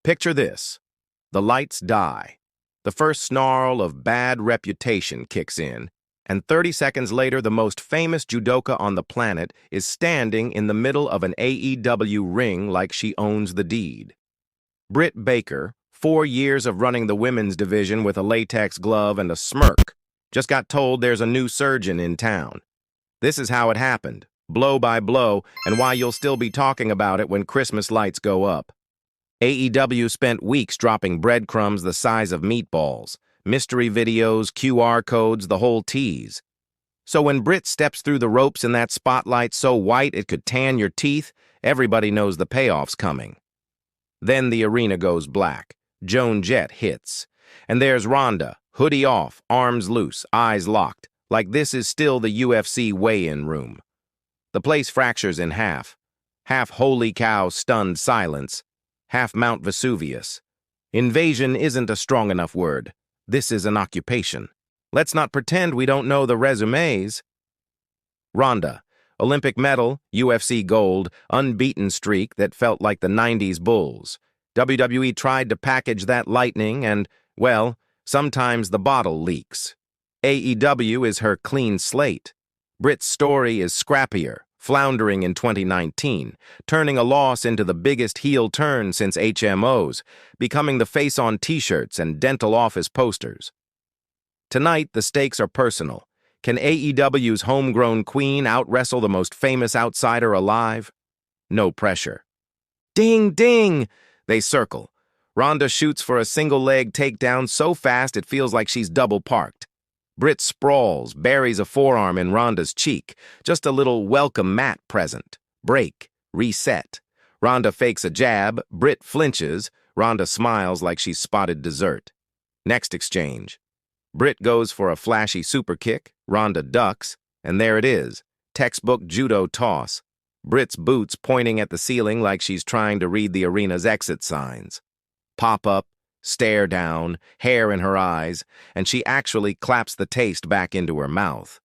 Picture this. The lights die. The first snarl of bad reputation kicks in, and 30 seconds later, the most famous judoka on the planet is standing in the middle of an AEW ring like she owns the deed. Britt Baker, 4 years of running the women's division with a latex glove and a smirk, just got told there's a new surgeon in town. This is how it happened, blow by blow, and why you'll still be talking about it when Christmas lights go up. AEW spent weeks dropping breadcrumbs the size of meatballs, mystery videos, QR codes, the whole tease. So when Britt steps through the ropes in that spotlight so white it could tan your teeth, everybody knows the payoff's coming. Then the arena goes black. Joan Jett hits. And there's Ronda, hoodie off, arms loose, eyes locked, like this is still the UFC weigh-in room. The place fractures in half. Half holy cow stunned silence, half Mount Vesuvius. Invasion isn't a strong enough word. This is an occupation. Let's not pretend we don't know the resumes. Ronda, Olympic medal, UFC gold, unbeaten streak that felt like the 90s Bulls. WWE tried to package that lightning and, well, sometimes the bottle leaks. AEW is her clean slate. Britt's story is scrappier, floundering in 2019, turning a loss into the biggest heel turn since HMOs, becoming the face on t-shirts and dental office posters. Tonight, the stakes are personal. Can AEW's homegrown queen out-wrestle the most famous outsider alive? No pressure. Ding, ding! They circle. Ronda shoots for a single-leg takedown so fast it feels like she's double-parked. Britt sprawls, buries a forearm in Ronda's cheek, just a little welcome mat present. Break, reset. Ronda fakes a jab, Britt flinches, Ronda smiles like she's spotted dessert. Next exchange. Britt goes for a flashy super kick, Ronda ducks, and there it is, textbook judo toss. Britt's boots pointing at the ceiling like she's trying to read the arena's exit signs. Pop up, stare down, hair in her eyes, and she actually claps the taste back into her mouth.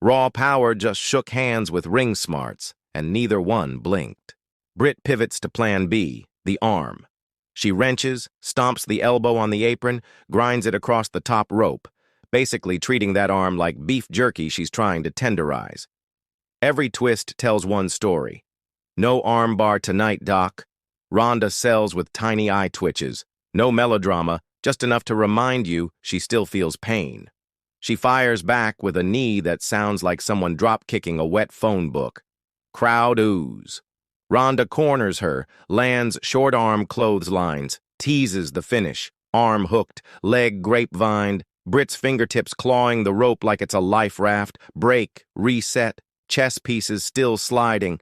Raw power just shook hands with ring smarts, and neither one blinked. Britt pivots to plan B, the arm. She wrenches, stomps the elbow on the apron, grinds it across the top rope, basically treating that arm like beef jerky she's trying to tenderize. Every twist tells one story. No arm bar tonight, Doc. Ronda sells with tiny eye twitches. No melodrama, just enough to remind you she still feels pain. She fires back with a knee that sounds like someone drop-kicking a wet phone book. Crowd ooze. Ronda corners her, lands short-arm clotheslines, teases the finish, arm hooked, leg grapevined, Britt's fingertips clawing the rope like it's a life raft, break, reset, chess pieces still sliding.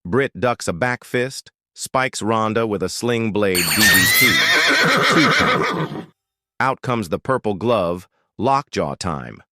Britt ducks a back fist, spikes Ronda with a sling blade DDT. 2 count. Out comes the purple glove, lockjaw time.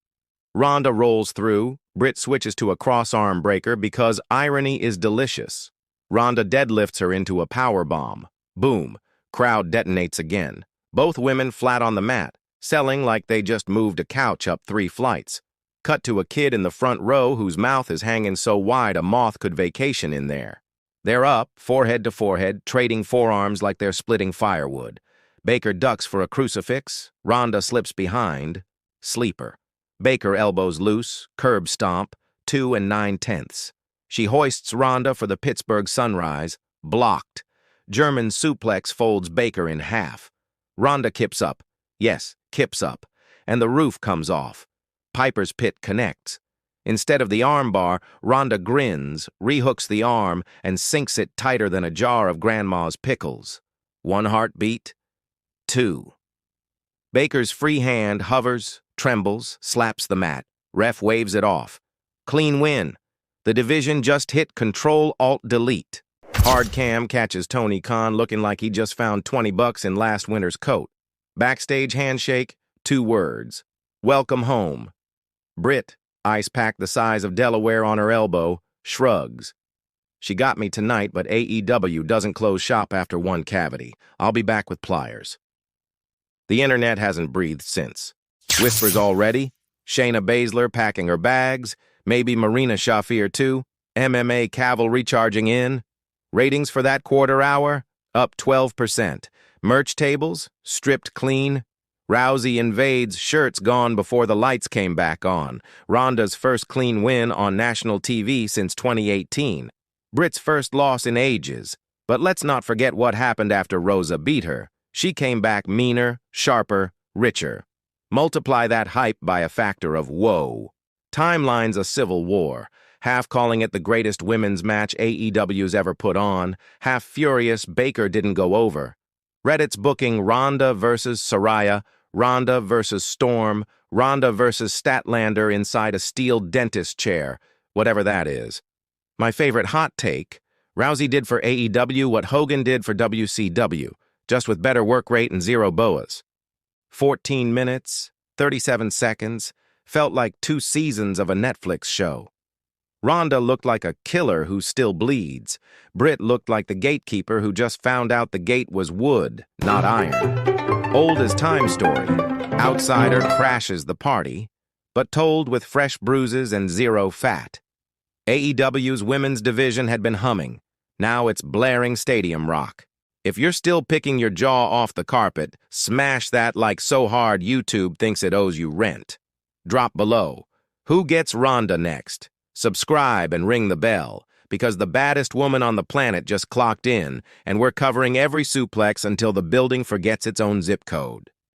Ronda rolls through, Britt switches to a cross-arm breaker because irony is delicious. Ronda deadlifts her into a power bomb. Boom, crowd detonates again. Both women flat on the mat, selling like they just moved a couch up 3 flights. Cut to a kid in the front row whose mouth is hanging so wide a moth could vacation in there. They're up, forehead to forehead, trading forearms like they're splitting firewood. Baker ducks for a crucifix. Ronda slips behind. Sleeper. Baker elbows loose, curb stomp, 2 9/10. She hoists Ronda for the Pittsburgh Sunrise. Blocked. German suplex folds Baker in half. Ronda kips up. Yes, kips up. And the roof comes off. Piper's Pit connects. Instead of the armbar, Ronda grins, rehooks the arm, and sinks it tighter than a jar of Grandma's pickles. 1 heartbeat. 2. Baker's free hand hovers, trembles, slaps the mat. Ref waves it off. Clean win. The division just hit Control-Alt-Delete. Hard Cam catches Tony Khan looking like he just found $20 in last winter's coat. Backstage handshake, 2 words. Welcome home. Britt, ice pack the size of Delaware on her elbow, shrugs. She got me tonight, but AEW doesn't close shop after 1 cavity. I'll be back with pliers. The internet hasn't breathed since. Whispers already. Shayna Baszler packing her bags. Maybe Marina Shafir too. MMA cavalry charging in. Ratings for that quarter hour? Up 12%. Merch tables, stripped clean. Rousey invades, shirts gone before the lights came back on. Ronda's first clean win on national TV since 2018. Britt's first loss in ages. But let's not forget what happened after Rosa beat her. She came back meaner, sharper, richer. Multiply that hype by a factor of whoa. Timeline's a civil war. Half calling it the greatest women's match AEW's ever put on, half furious Baker didn't go over. Reddit's booking Ronda versus Saraya, Ronda versus Storm, Ronda versus Statlander inside a steel dentist chair, whatever that is. My favorite hot take, Rousey did for AEW what Hogan did for WCW, just with better work rate and zero boas. 14 minutes, 37 seconds, felt like 2 seasons of a Netflix show. Ronda looked like a killer who still bleeds. Britt looked like the gatekeeper who just found out the gate was wood, not iron. Old as time story. Outsider crashes the party, but told with fresh bruises and zero fat. AEW's women's division had been humming. Now it's blaring stadium rock. If you're still picking your jaw off the carpet, smash that like so hard YouTube thinks it owes you rent. Drop below. Who gets Ronda next? Subscribe and ring the bell, because the baddest woman on the planet just clocked in, and we're covering every suplex until the building forgets its own zip code.